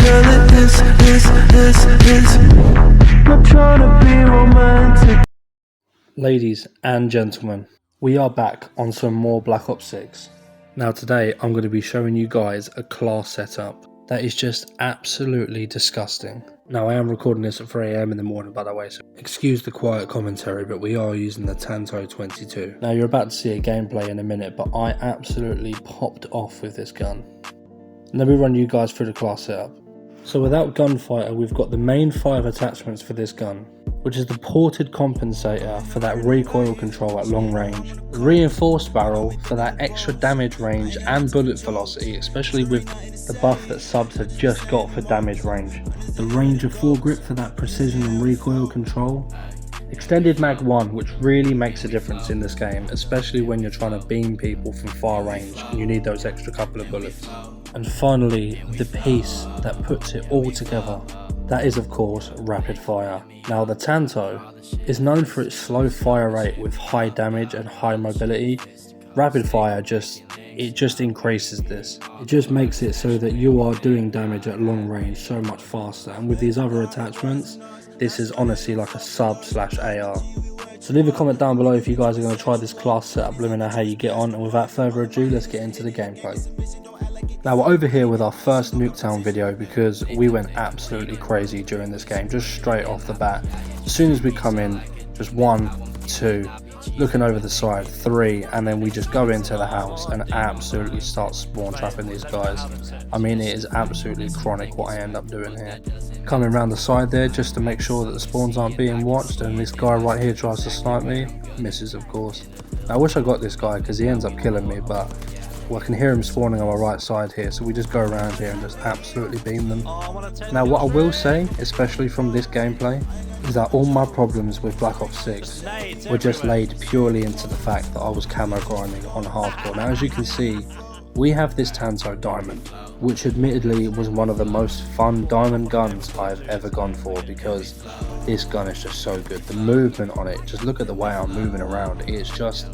girl, it is. Not trying to be romantic. Ladies and gentlemen, we are back on some more Black Ops 6. Now today I'm going to be showing you guys a class setup that is just absolutely disgusting. Now I am recording this at 3 AM in the morning, by the way, so excuse the quiet commentary, but we are using the Tanto.22. Now you're about to see a gameplay in a minute, but I absolutely popped off with this gun. Let me run you guys through the class setup. So without gunfighter, we've got the main 5 attachments for this gun, which is the ported compensator for that recoil control at long range, the reinforced barrel for that extra damage range and bullet velocity, especially with the buff that subs have just got for damage range, the range of foregrip for that precision and recoil control, extended mag 1, which really makes a difference in this game, especially when you're trying to beam people from far range and you need those extra couple of bullets. And finally, the piece that puts it all together, that is of course rapid fire. Now the Tanto is known for its slow fire rate with high damage and high mobility. Rapid fire just increases this. It just makes it so that you are doing damage at long range so much faster, and with these other attachments, this is honestly like a sub/AR. So leave a comment down below if you guys are going to try this class setup, let me know how you get on, and without further ado, let's get into the gameplay. Now we're over here with our first Nuke Town video because we went absolutely crazy during this game, just straight off the bat. As soon as we come in, just 1, 2, looking over the side, 3, and then we just go into the house and absolutely start spawn trapping these guys. I mean, it is absolutely chronic what I end up doing here. Coming around the side there just to make sure that the spawns aren't being watched, and this guy right here tries to snipe me, misses of course. Now, I wish I got this guy because he ends up killing me, but well, I can hear him spawning on my right side here, so we just go around here and just absolutely beam them. Now what I will say, especially from this gameplay, is that all my problems with Black Ops 6 were just laid purely into the fact that I was camo grinding on hardcore. Now as you can see, we have this Tanto Diamond, which admittedly was one of the most fun diamond guns I've ever gone for, because this gun is just so good. The movement on it, just look at the way I'm moving around, it's just,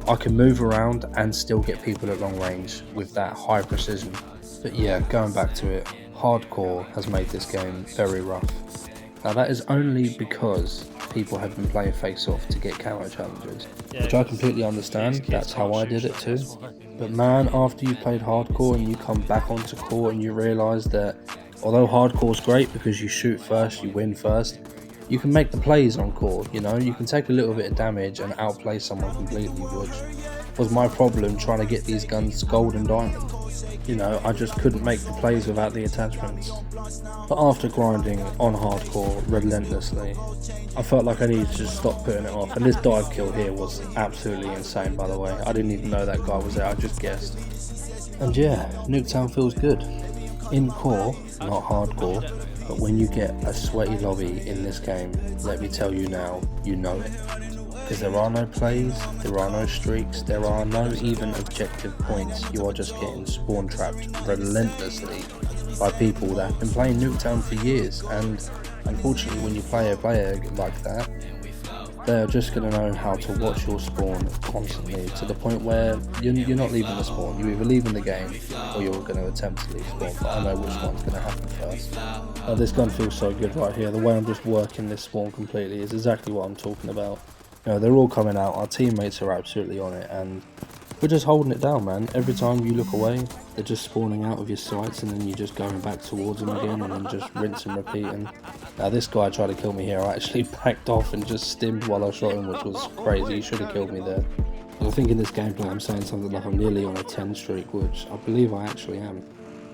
I can move around and still get people at long range with that high precision. But yeah, going back to it, hardcore has made this game very rough. Now that is only because people have been playing face-off to get camo challenges, which I completely understand, that's how I did it too. But man, after you played hardcore and you come back onto core and you realise that although hardcore's great because you shoot first, you win first, you can make the plays on core, you know, you can take a little bit of damage and outplay someone completely, which was my problem trying to get these guns gold and diamond. You know, I just couldn't make the plays without the attachments. But after grinding on hardcore relentlessly, I felt like I needed to just stop putting it off, and this dive kill here was absolutely insane, by the way. I didn't even know that guy was there, I just guessed. And yeah, Nuke Town feels good. In core, not hardcore, but when you get a sweaty lobby in this game, let me tell you now, you know it. Because there are no plays, there are no streaks, there are no even objective points, you are just getting spawn trapped relentlessly by people that have been playing Nuke Town for years, and unfortunately when you play a player like that, they're just going to know how to watch your spawn constantly, to the point where you're not leaving the spawn, you're either leaving the game or you're going to attempt to leave spawn, but I know which one's going to happen first. This gun feels so good right here, the way I'm just working this spawn completely is exactly what I'm talking about. You know, they're all coming out, our teammates are absolutely on it, and we're just holding it down, man. Every time you look away, they're just spawning out of your sights, and then you're just going back towards them again, and then just rinse and repeat. And now this guy tried to kill me here, I actually backed off and just stimmed while I shot him, which was crazy. He should have killed me there. I think in this gameplay I'm saying something like I'm nearly on a 10 streak, which I believe I actually am.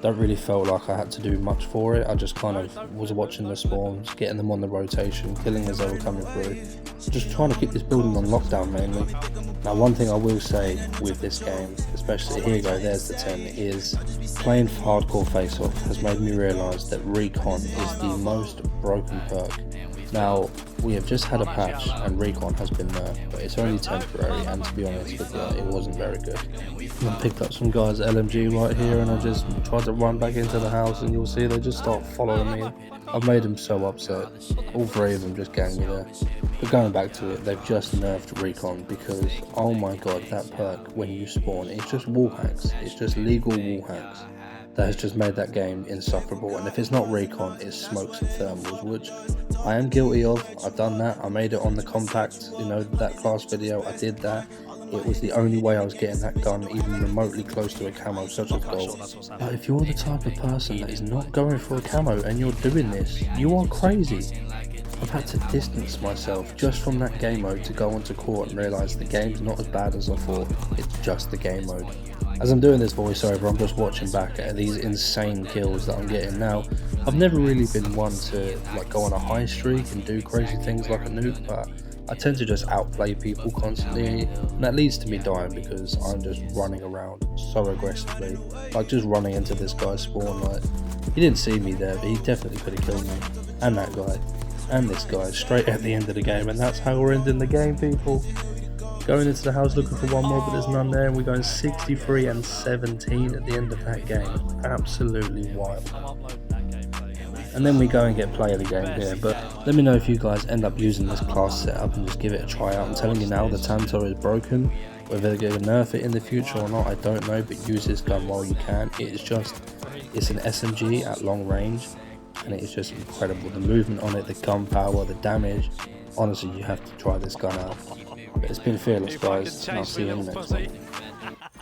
Don't really feel like I had to do much for it. I just kind of was watching the spawns, getting them on the rotation, killing as they were coming through. Just trying to keep this building on lockdown mainly. Now one thing I will say with this game, especially here you go, there's the 10, is playing hardcore face-off has made me realise that recon is the most broken perk. Now we have just had a patch and recon has been nerfed, but it's only temporary, and to be honest with you, it wasn't very good. I picked up some guys LMG right here and I just tried to run back into the house, and you'll see they just start following me. I've made them so upset. All 3 of them just gang me there. But going back to it, they've just nerfed recon because, oh my god, that perk when you spawn, it's just wall hacks. It's just legal wall hacks. that has just made that game insufferable. And if it's not recon, it's smokes and thermals, which I am guilty of. I've done that. I made it on the compact, you know, that class video. I did that. It was the only way I was getting that gun even remotely close to a camo such as gold. But if you're the type of person that is not going for a camo and you're doing this, you are crazy. I've had to distance myself just from that game mode to go onto court and realise the game's not as bad as I thought. It's just the game mode. As I'm doing this voiceover, I'm just watching back at these insane kills that I'm getting now. I've never really been one to like go on a high streak and do crazy things like a nuke, but I tend to just outplay people constantly, and that leads to me dying because I'm just running around so aggressively, like just running into this guy's spawn. Like, he didn't see me there, but he definitely could have killed me, and that guy, and this guy, straight at the end of the game. And that's how we're ending the game, people. Going into the house looking for one more, but there's none there, and we're going 63 and 17 at the end of that game. Absolutely wild. And then we go and get play of the game here. But let me know if you guys end up using this class setup and just give it a try out. I'm telling you now, the Tanto is broken. Whether they're going to nerf it in the future or not, I don't know, but use this gun while you can. It's an SMG at long range, and it is just incredible. The movement on it, the gun power, the damage. Honestly, you have to try this gun out. But it's been fearless, guys, and I'll see you in the next one.